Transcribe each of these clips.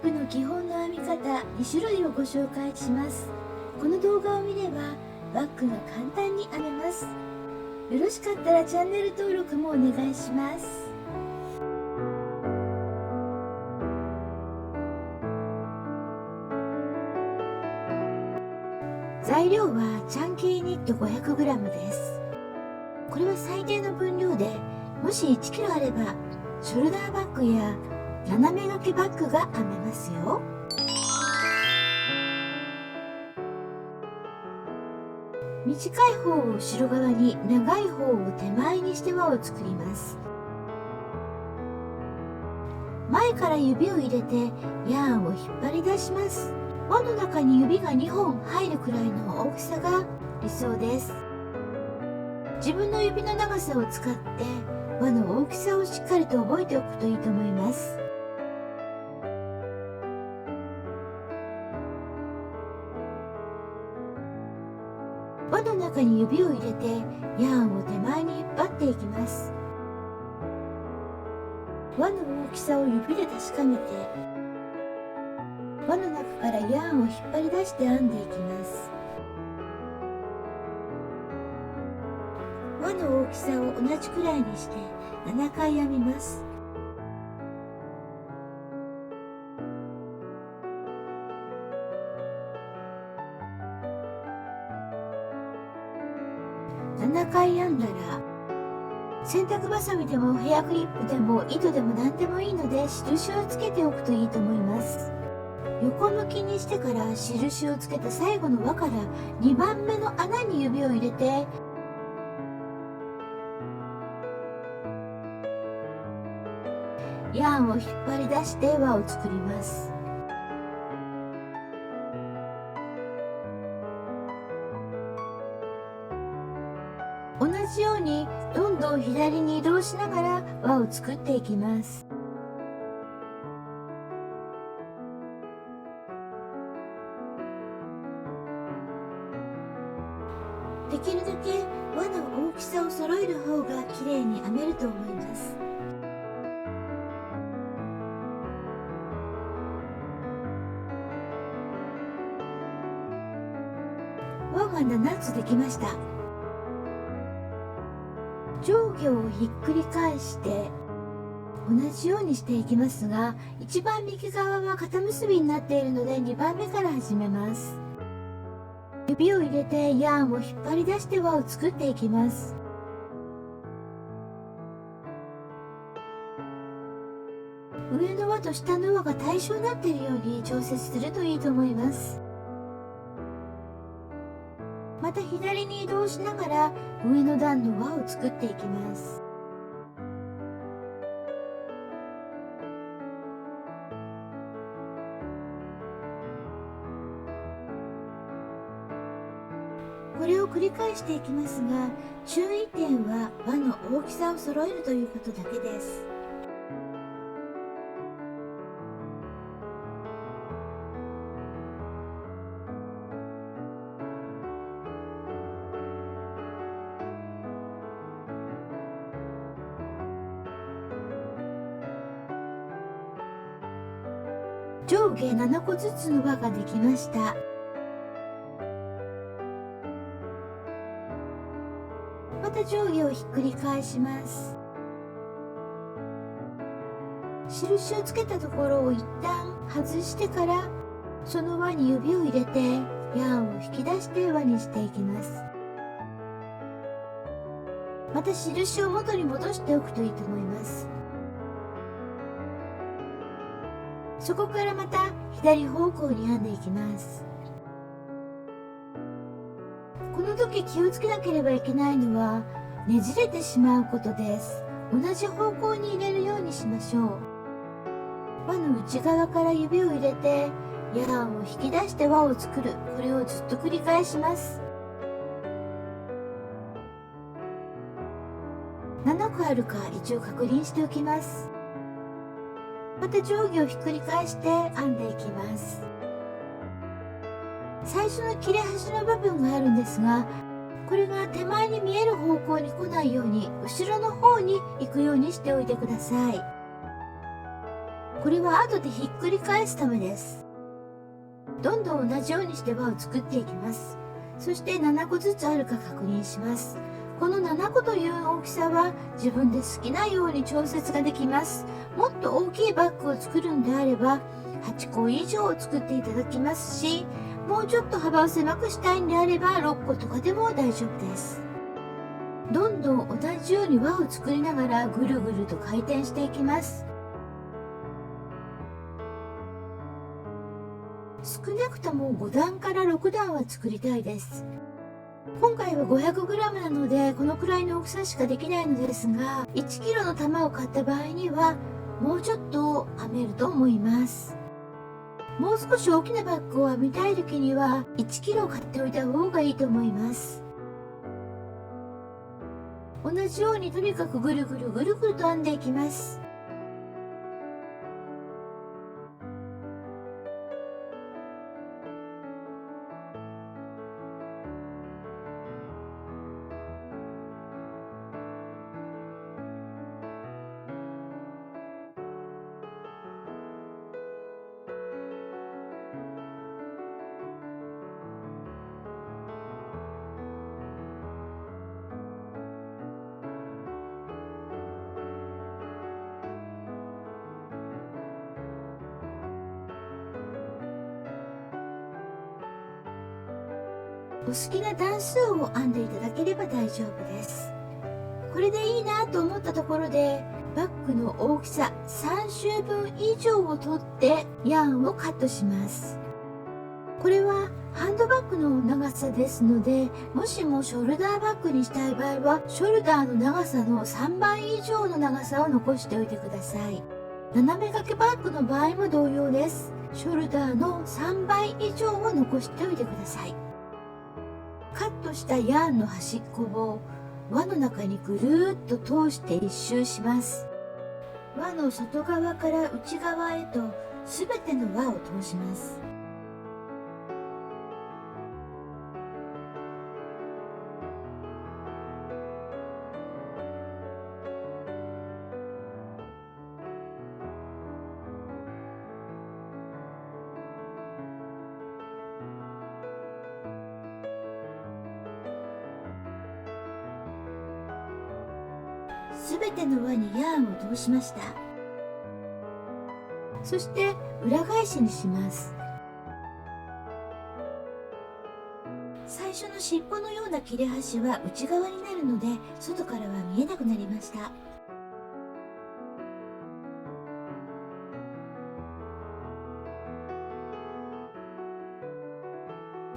グの基本の編み方2種類をご紹介します。この動画を見ればバッグが簡単に編めます。よろしかったらチャンネル登録もお願いします。材料はチャンキーニット 500g です。これは最低の分量で、もし 1kg あればショルダーバッグや斜め掛けバッグが編めますよ。短い方を後ろ側に、長い方を手前にして輪を作ります。前から指を入れてヤーンを引っ張り出します。輪の中に指が2本入るくらいの大きさが理想です。自分の指の長さを使って輪の大きさをしっかりと覚えておくといいと思います。輪の中に指を入れてヤーンを手前に引っ張っていきます。輪の大きさを指で確かめて、輪の中からヤーンを引っ張り出して編んでいきます。輪の大きさを同じくらいにして7回編みます。7回編んだら、洗濯バサミでもヘアクリップでも糸でも何でもいいので印をつけておくといいと思います。横向きにしてから印をつけた最後の輪から2番目の穴に指を入れて、ヤーンを引っ張り出して輪を作ります。同じようにどんどん左に移動しながら輪を作っていきます。できるだけ輪の大きさを揃える方がきれいに編めると思います。輪が7つできました。上下をひっくり返して同じようにしていきますが、一番右側は肩結びになっているので2番目から始めます。指を入れてヤーンを引っ張り出して輪を作っていきます。上の輪と下の輪が対称になっているように調節するといいと思います。また左に移動しながら上の段の輪を作っていきます。これを繰り返していきますが、注意点は輪の大きさを揃えるということだけです。上下7個ずつの輪ができました。また上下をひっくり返します。印をつけたところを一旦外してから、その輪に指を入れてヤーンを引き出して輪にしていきます。また印を元に戻しておくといいと思います。そこからまた左方向に編んでいきます。この時気をつけなければいけないのはねじれてしまうことです。同じ方向に入れるようにしましょう。輪の内側から指を入れてヤーンを引き出して輪を作る。これをずっと繰り返します。7個あるか一応確認しておきます。また上下をひっくり返して編んでいきます。最初の切れ端の部分があるんですが、これが手前に見える方向に来ないように後ろの方に行くようにしておいてください。これは後でひっくり返すためです。どんどん同じようにして輪を作っていきます。そして7個ずつあるか確認します。この7個という大きさは自分で好きなように調節ができます。もっと大きいバッグを作るんであれば8個以上作っていただきますし、もうちょっと幅を狭くしたいんであれば6個とかでも大丈夫です。どんどん同じように輪を作りながらぐるぐると回転していきます。少なくとも5段から6段は作りたいです。今回は 500g なのでこのくらいの大きさしかできないのですが、 1kg の玉を買った場合にはもうちょっと編めると思います。もう少し大きなバッグを編みたい時には 1kg 買っておいた方がいいと思います。同じようにとにかくぐるぐるぐるぐると編んでいきます。お好きな段数を編んでいただければ大丈夫です。これでいいなと思ったところでバッグの大きさ3周分以上を取ってヤーンをカットします。これはハンドバッグの長さですので、もしもショルダーバッグにしたい場合はショルダーの長さの3倍以上の長さを残しておいてください。斜め掛けバッグの場合も同様です。ショルダーの3倍以上を残しておいてください。カットしたヤーンの端っこを輪の中にぐるーっと通して一周します。輪の外側から内側へとすべての輪を通します。すべての輪にヤーンを通しました。そして裏返しにします。最初の尻尾のような切れ端は内側になるので外からは見えなくなりました。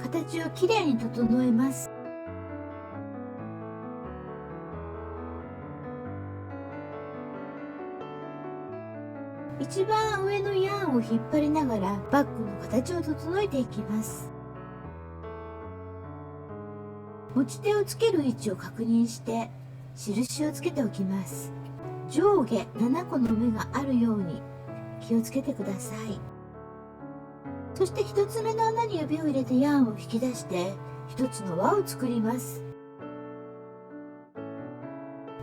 形をきれいに整えます。一番上のヤーンを引っ張りながらバッグの形を整えていきます。持ち手をつける位置を確認して印をつけておきます。上下7個の目があるように気をつけてください。そして1つ目の穴に指を入れてヤーンを引き出して1つの輪を作ります。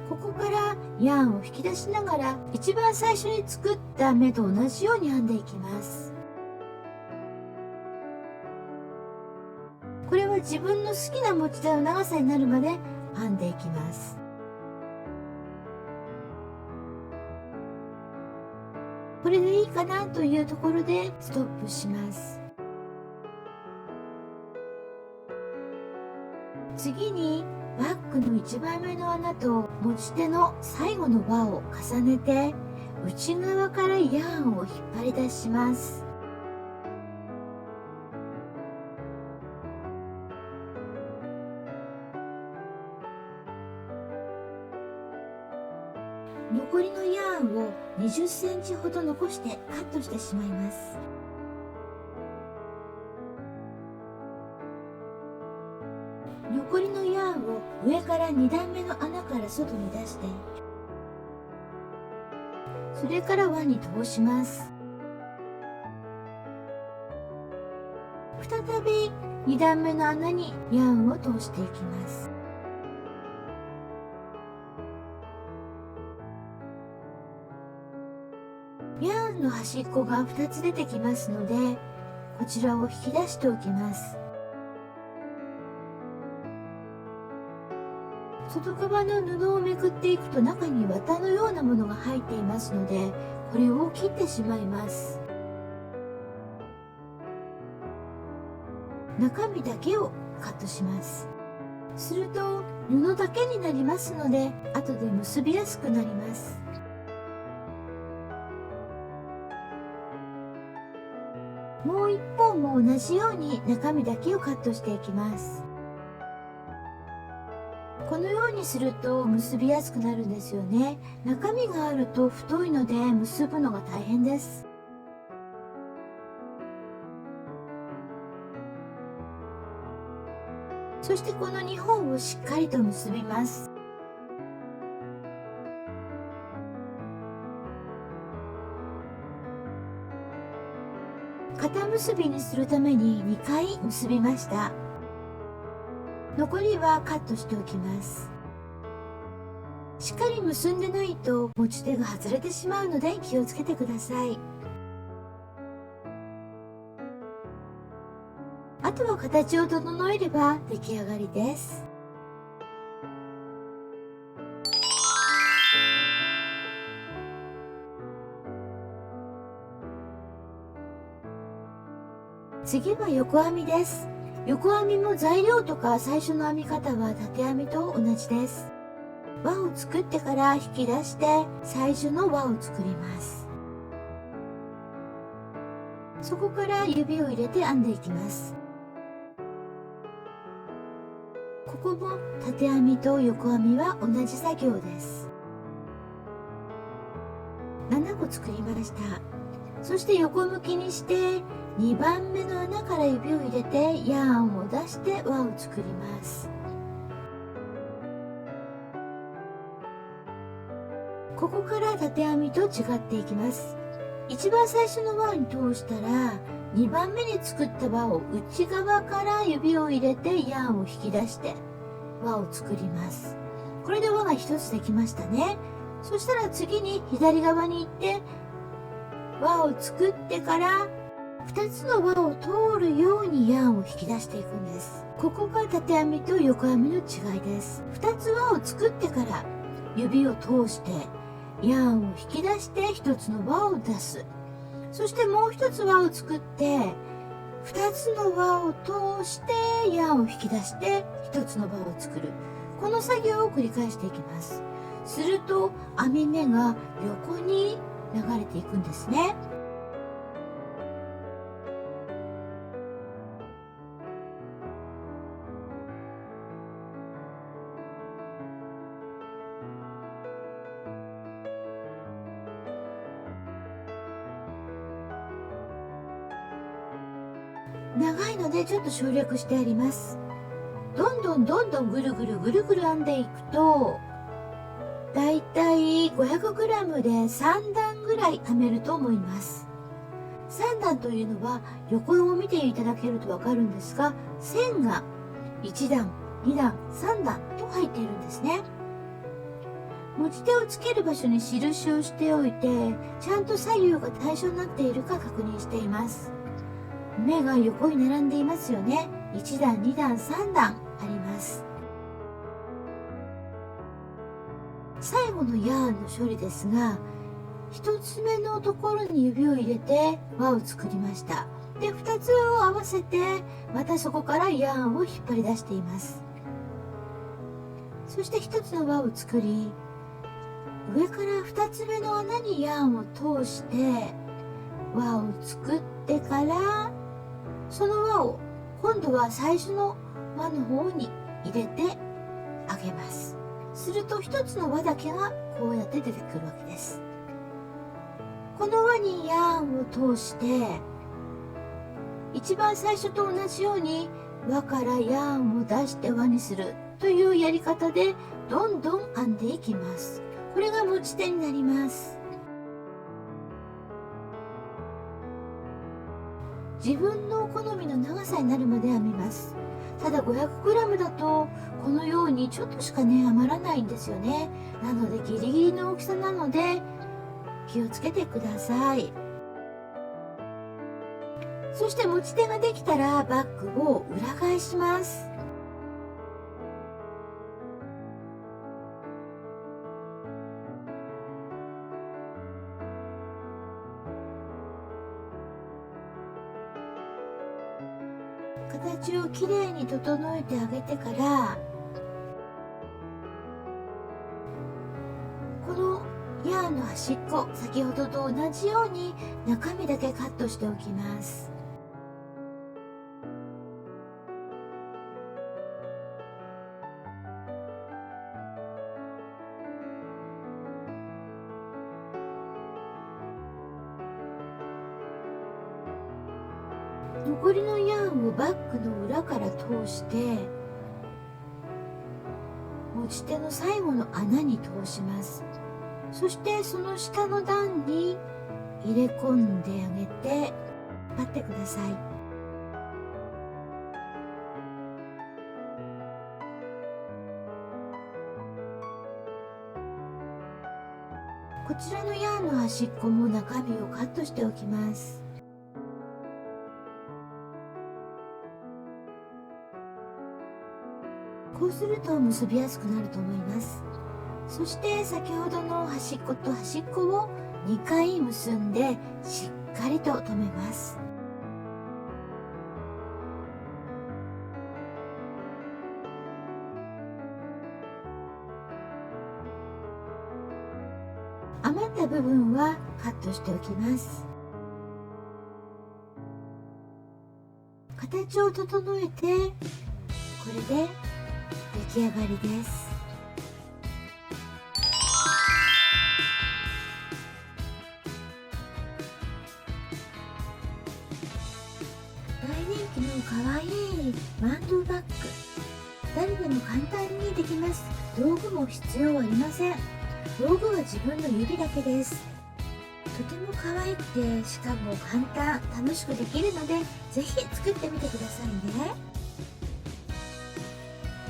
ここからヤーンを引き出しながら一番最初に作った目と同じように編んでいきます。これは自分の好きな持ち手の長さになるまで編んでいきます。これでいいかなというところでストップします。次にバッグの一番目の穴と持ち手の最後の輪を重ねて内側からヤーンを引っ張り出します。残りのヤーンを20センチほど残してカットしてしまいます。残りのヤーンを上から2段目の穴から外に出して、それから輪に通します。再び2段目の穴にヤーンを通していきます。ヤーンの端っこが2つ出てきますので、こちらを引き出しておきます。外側の布をめくっていくと、中に綿のようなものが入っていますので、これを切ってしまいます。中身だけをカットします。すると布だけになりますので、後で結びやすくなります。もう一方も同じように中身だけをカットしていきます。このようにすると結びやすくなるんですよね。中身があると太いので結ぶのが大変です。そしてこの2本をしっかりと結びます。肩結びにするために2回結びました。残りはカットしておきます。しっかり結んでないと持ち手が外れてしまうので気をつけてください。あとは形を整えれば出来上がりです。次は横編みです。横編みも材料とか最初の編み方は縦編みと同じです。輪を作ってから引き出して最初の輪を作ります。そこから指を入れて編んでいきます。ここも縦編みと横編みは同じ作業です。7個作りました。そして横向きにして2番目の穴から指を入れてヤーンを出して輪を作ります。ここから縦編みと違っていきます。一番最初の輪に通したら2番目に作った輪を内側から指を入れてヤーンを引き出して輪を作ります。これで輪が1つできましたね。そしたら次に左側に行って輪を作ってから2つの輪を通るようにヤーンを引き出していくんです。ここが縦編みと横編みの違いです。2つ輪を作ってから指を通してヤーンを引き出して1つの輪を出す。そしてもう1つ輪を作って2つの輪を通してヤーンを引き出して1つの輪を作る。この作業を繰り返していきます。すると編み目が横に流れていくんですね。長いのでちょっと省略してあります。どんどんぐるぐる編んでいくとだいたい 500g で3段ぐらい編めると思います。3段というのは横を見ていただけるとわかるんですが、線が1段2段3段と入っているんですね。持ち手をつける場所に印をしておいて、ちゃんと左右が対称になっているか確認しています。目が横に並んでいますよね。1段2段3段あります。最後のヤーンの処理ですが、1つ目のところに指を入れて輪を作りました。で2つを合わせてまたそこからヤーンを引っ張り出しています。そして1つの輪を作り、上から2つ目の穴にヤーンを通して輪を作ってから、その輪を今度は最初の輪の方に入れてあげます。すると一つの輪だけがこうやって出てくるわけです。この輪にヤーンを通して一番最初と同じように輪からヤーンを出して輪にするというやり方でどんどん編んでいきます。これが持ち手になります。自分の好みの長さになるまで編みます。ただ 500g だとこのようにちょっとしかね余らないんですよね。なのでギリギリの大きさなので気気をつけてください。そして持ち手ができたらバッグを裏返します。形をきれいに整えてあげてから、このヤーンの端っこ、先ほどと同じように中身だけカットしておきます。残りのヤーンをバッグの裏から通して持ち手の最後の穴に通します。そしてその下の段に入れ込んであげて引っ張ってください。こちらのヤーンの端っこも中身をカットしておきます。こうすると結びやすくなると思います。そして先ほどの端っこと端っこを2回結んでしっかりと留めます。余った部分はカットしておきます。形を整えて、これで出来上がりです。大人気のかわいいバンドバッグ、誰でも簡単にできます。道具も必要ありません。道具は自分の指だけです。とても可愛くて、しかも簡単、楽しくできるので、ぜひ作ってみてくださいね。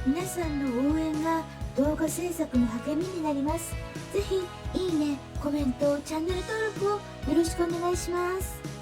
皆さんの応援が動画制作の励みになります。ぜひいいね、コメント、チャンネル登録をよろしくお願いします。